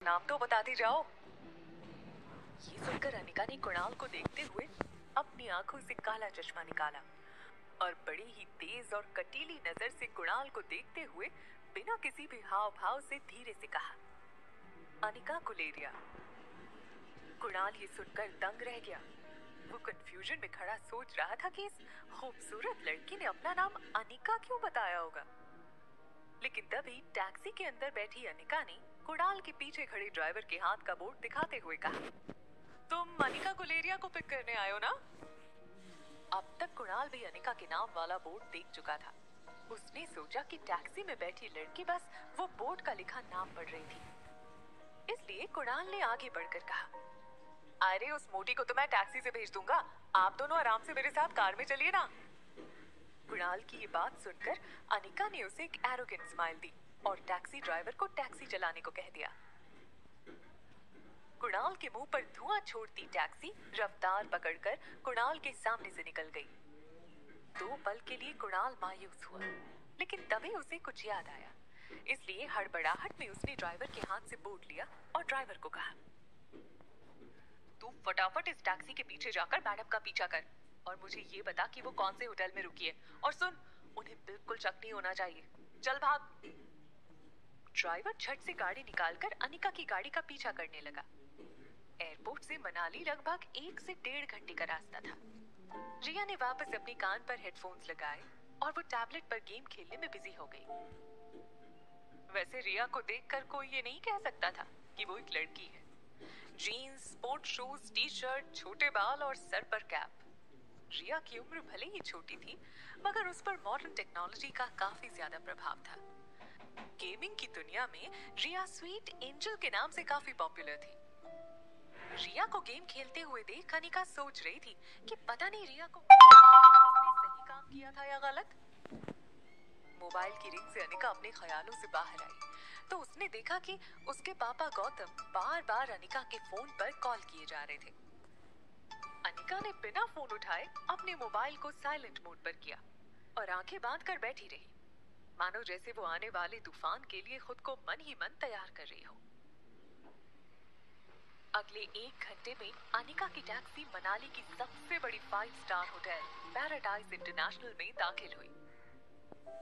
नाम तो बताती जाओ। ये सुनकर अनिका ने कुणाल को देखते हुए अपनी आंखों से काला चश्मा निकाला और बड़ी ही तेज और कटीली नजर से कुणाल को देखते हुए बिना किसी भी हाव भाव से धीरे से कहा, अनिका कुलेरिया। कुणाल ये सुनकर दंग रह गया। वो कंफ्यूजन में खड़ा सोच रहा था कि इस खूबसूरत लड़की ने अपना नाम अनिका क्यों बताया होगा। लेकिन तभी टैक्सी के अंदर बैठी अनिका ने कुणाल के पीछे खड़े ड्राइवर के हाथ का बोर्ड दिखाते हुए कहा, तुम अनिका कुलेरिया को पिक करने आए हो ना? अब तक कुणाल भी अनिका के नाम वाला बोर्ड देख चुका था। उसने सोचा कि टैक्सी में बैठी लड़की बस वो बोर्ड का लिखा नाम पढ़ रही थी। इसलिए कुणाल ने आगे बढ़कर कहा, अरे उस मोटी को तो मैं टैक्सी से भेज दूंगा, आप दोनों आराम से मेरे साथ कार में चलिए ना। कुणाल की ये बात सुनकर अनिका ने उसे एक एरोगेंट स्माइल दी और टैक्सी ड्राइवर को टैक्सी चलाने को कह दिया। कुणाल के मुंह पर धुआं छोड़ती टैक्सी रफ्तार पकड़कर कुणाल के सामने से निकल गई। 2 पल के लिए कुणाल मायूस हुआ, लेकिन तभी उसे कुछ याद आया। इसलिए हड़बड़ाहट में उसने ड्राइवर के हाथ से बोर्ड लिया और ड्राइवर को कहा, तू फटाफट इस टैक्सी के पीछे जाकर मैडम का पीछा कर और मुझे ये बता कि वो कौन से होटल में रुकी है, और सुन, उन्हें बिल्कुल शक नहीं होना चाहिए। चल भाग। ड्राइवर झट से गाड़ी निकालकर अनिका की गाड़ी का पीछा करने लगा। एयरपोर्ट से मनाली लगभग 1 से 1.5 घंटे का रास्ता था। रिया ने वापस अपने कान पर हेडफोन्स लगाए और वो टैबलेट पर गेम खेलने में बिजी हो गई। वैसे रिया को देखकर कोई ये नहीं कह सकता था कि वो एक लड़की है। Jeans, sport shoes, T shirt, छोटे बाल और सर पर कैप। रिया की उम्र भले ही छोटी थी, मगर उस पर मॉडर्न टेक्नोलॉजी का काफी ज्यादा प्रभाव था। गेमिंग की दुनिया में रिया स्वीट एंजल के नाम से काफी पॉपुलर थी। रिया को गेम खेलते हुए देख अनिका सोच रही थी कि पता नहीं रिया को उसने सही काम किया था या गलत। मोबाइल की रिंग से अनिका अपने ख्यालों से बाहर आई तो उसने देखा कि उसके पापा गौतम बार-बार अनिका के फोन पर कॉल किए जा रहे थे। अनिका ने बिना फोन उठाए अपने मोबाइल को साइलेंट मोड पर किया और आंखें बांध कर बैठी रही, मानो जैसे वो आने वाले तूफान के लिए खुद को मन ही मन तैयार कर रही हो। अगले 1 घंटे में अनिका की टैक्सी मनाली की सबसे बड़ी 5 स्टार होटल पैराडाइज इंटरनेशनल में दाखिल हुई,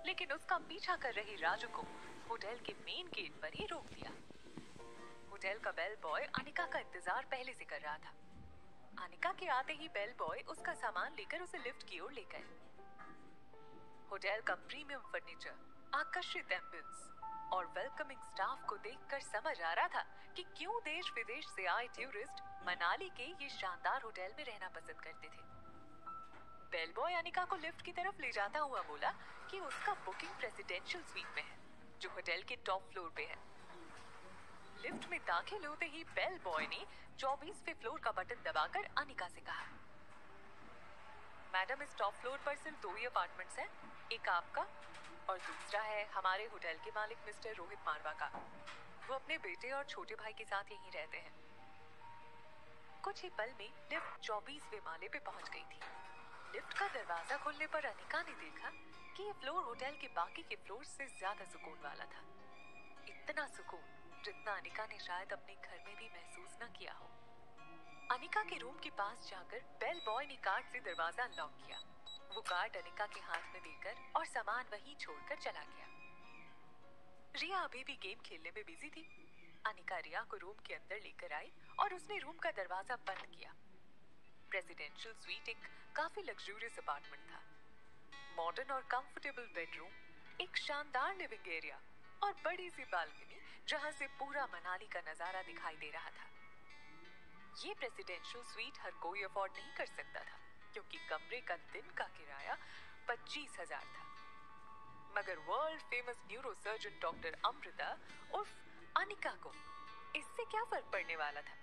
लेकिन उसका पीछा कर रहे राजू को होटल के मेन गेट पर ही रोक दिया। होटल का बेल बॉय अनिका का इंतजार पहले से कर रहा था। अनिका के आते ही बेल बॉय उसका सामान लेकर उसे लिफ्ट की ओर ले गए। होटल का प्रीमियम फर्नीचर, आकर्षित एम्बियंस और वेलकमिंग स्टाफ को देखकर समझ आ रहा था कि क्यों देश विदेश से आए टूरिस्ट मनाली के ये शानदार होटल में रहना पसंद करते थे। बेल बॉय अनिका को लिफ्ट की तरफ ले जाता हुआ बोला कि उसका बुकिंग प्रेसिडेंशियल स्वीट में है, जो होटल के टॉप फ्लोर पे है। लिफ्ट में दाखिल होते ही बेल बॉय ने 24वें फ्लोर का बटन दबाकर अनिका से कहा, मैडम, इस टॉप फ्लोर पर सिर्फ 2 ही अपार्टमेंट्स हैं, एक आपका और दूसरा है हमारे होटल के मालिक मिस्टर रोहित मारवा का। वो अपने बेटे और छोटे भाई के साथ यहीं रहते हैं। कुछ ही पल में लिफ्ट 24वें माले पे पहुंच गई थी। लिफ्ट का दरवाजा खुलने पर अनिका ने देखा कि ये फ्लोर होटल के बाकी के फ्लोर से ज्यादा सुकून वाला था। इतना सुकून जितना अनिका ने शायद अपने घर में भी महसूस न किया हो। अनिका के रूम के पास जाकर बेल बॉय ने कार्ड से दरवाजा लॉक किया। वो कार्ड अनिका के हाथ में देकर और सामान वहीं छोड़कर चला गया। रिया अभी भी गेम खेलने में बिजी थी। अनिका रिया को रूम के अंदर लेकर आई और उसने रूम का दरवाजा बंद किया। प्रेसिडेंशियल स्वीट एक काफी लग्जूरियस अपार्टमेंट था। मॉडर्न और कंफर्टेबल बेडरूम, एक शानदार लिविंग एरिया और बड़ी सी बालकनी जहां से पूरा मनाली का नजारा दिखाई दे रहा था। ये प्रेसिडेंशियल स्वीट हर कोई अफोर्ड नहीं कर सकता था, क्योंकि कमरे का दिन का किराया 25,000 था। मगर world famous neuro surgeon doctor Amrita उर्फ अनिका को इससे क्या फर्क पड़ने वाला था।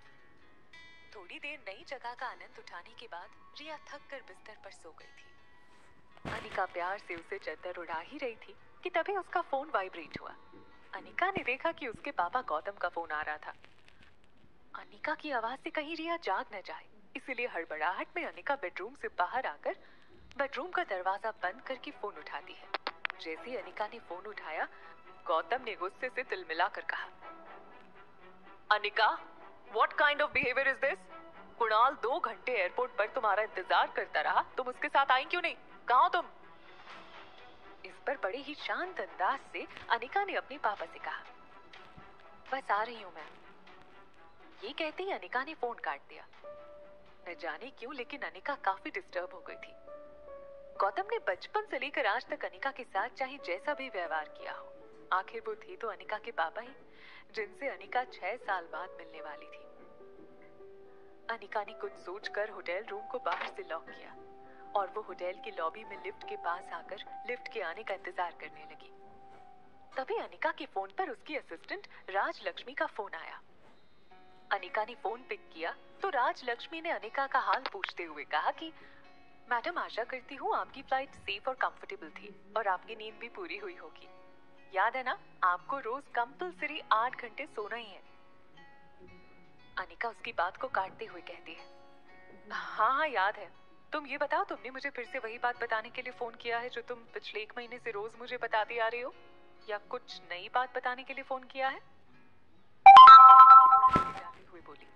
थोड़ी देर नई जगह का आनंद उठाने के बाद रिया थक कर बिस्तर पर सो गई थी। अनिका प्यार से उसे चादर उड़ा ही रही थी कि तभी उसका फोन वाइब्रेट हुआ। अनिका ने देखा कि उसके पापा गौतम का फोन आ रहा था। अनिका की आवाज से कहीं रिया जाग न जाए, इसलिए हड़बड़ाहट में अनिका बेडरूम से बाहर आकर बेडरूम का दरवाजा बंद करके फोन उठाती है। जैसे ही अनिका ने फोन उठाया, गौतम ने गुस्से से तिलमिलाकर कहा, Anika, what kind of behaviour is this? Kunal 2 घंटे एयरपोर्ट पर तुम्हारा इंतजार करता रहा, तुम उसके साथ आई क्यों नहीं? कहाँ हो तुम? इस पर बड़े ही शांत अंदाज से अनिका ने अपने पापा से कहा, बस आ रही हूँ मैं। ये कहते ही अनिका ने फोन काट दिया। न जाने क्यों, लेकिन अनिका काफी डिस्टर्ब हो गई थी। गौतम ने बचपन से लेकर आज तक अनिका के साथ चाहे जैसा भी व्यवहार किया हो, आखिर वो थे तो अनिका के पापा ही, जिनसे अनिका 6 साल बाद मिलने वाली थी। अनिका ने कुछ सोचकर होटल रूम को बाहर से लॉक किया और वो होटल की लॉबी में लिफ्ट के पास आकर लिफ्ट के आने का इंतजार करने लगी। तभी अनिका के फोन पर उसकी असिस्टेंट राजलक्ष्मी का फोन आया। अनिका ने फोन पिक किया तो राजलक्ष्मी ने अनिका का हाल पूछते हुए कहा कि मैडम, आशा करती हूँ आपकी फ्लाइट सेफ और कंफर्टेबल थी और आपकी नींद भी पूरी हुई होगी। याद है ना, आपको रोज कंपल्सरी 8 घंटे सोना ही है। अनिका उसकी बात को काटते हुए कहती है, हाँ याद है। तुम ये बताओ, तुमने मुझे फिर से वही बात बताने के लिए फोन किया है जो तुम पिछले 1 महीने से रोज मुझे बताती आ रही हो, या कुछ नई बात बताने के लिए फोन किया है? जाती हुई बोली,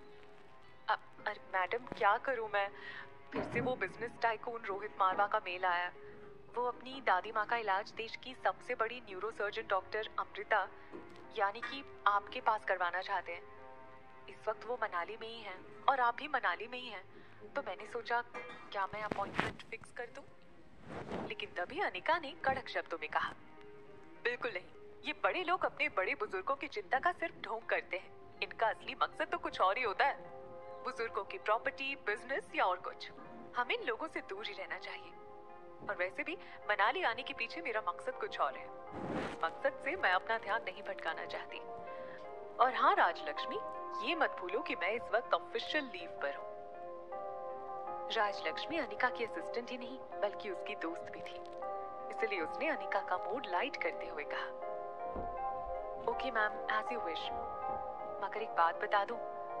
अरे मैडम, क्या करूं मैं? फिर से वो बिजनेस टाइकून रोहित मारवा का मेल आया। वो अपनी दादी माँ का इलाज देश की सबसे बड़ी न्यूरोसर्जन डॉक्टर अमृता, यानी कि आपके पास करवाना चाहते हैं। इस वक्त वो मनाली में ही हैं और आप भी मनाली में ही हैं, तो मैंने सोचा क्या मैं अपॉइंटमेंट फिक्स कर दूं? लेकिन तभी अनिका ने कड़क शब्दों में कहा, बिल्कुल नहीं। ये बड़े लोग अपने बड़े बुजुर्गों की चिंता का सिर्फ ढोंग करते हैं। इनका असली मकसद तो कुछ और ही होता है, बुजुर्गों की प्रॉपर्टी, बिजनेस या और कुछ। हमें इन लोगों से दूर ही रहना चाहिए। और वैसे भी मनाली आने के पीछे मेरा मकसद कुछ और है। इस मकसद से मैं अपना ध्यान नहीं भटकाना चाहती। और हाँ राजलक्ष्मी, ये मत भूलो कि मैं इस वक्त ऑफिशियल लीव पर हूँ। राजलक्ष्मी अनिका की असिस्टेंट ही नहीं बल्कि उसकी दोस्त भी थी, इसलिए उसने अनिका का मूड लाइट करते हुए कहा, okay ma'am, as you wish. मगर एक बात बता दूं,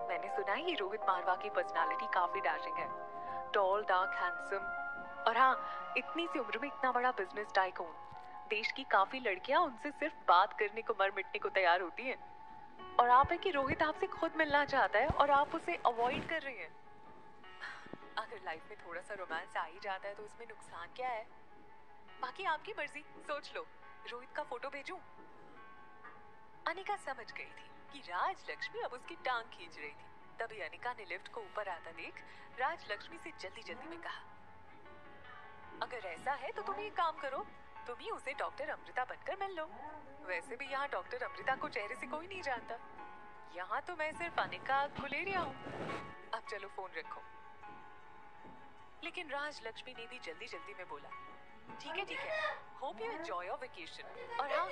मैंने सुना है ये रोहित मारवा की पर्सनालिटी काफी डैशिंग है। टॉल, डार्क, हैंडसम, और हाँ, इतनी सी उम्र में इतना बड़ा बिजनेस टाइकून। देश की काफी लड़कियां उनसे सिर्फ बात करने को मर मिटने को तैयार होती हैं। और आप है कि रोहित आपसे खुद मिलना चाहता है और आप उसे अवॉइड कर रही हैं। अगर लाइफ में थोड़ा सा रोमांस आ ही जाता है तो उसमें नुकसान क्या है? बाकी आपकी मर्जी, सोच लो। रोहित का फोटो भेजूं? अनिका समझ गई थी कि राजलक्ष्मी अब उसकी टांग खींच रही थी। तभी अनिका ने लिफ्ट को ऊपर आता देख राजलक्ष्मी से जल्दी जल्दी में कहा, अगर ऐसा है तो तुम एक काम करो, तुम ही उसे डॉक्टर अमृता बनकर मिल लो। वैसे भी यहाँ डॉक्टर अमृता को चेहरे से कोई नहीं जानता। यहाँ तो मैं सिर्फ अनिका गुलेरिया हूँ। अब चलो फोन रखो। लेकिन राजलक्ष्मी ने भी जल्दी जल्दी में बोला, ठीक है, hope you enjoy your vacation. और हाँ,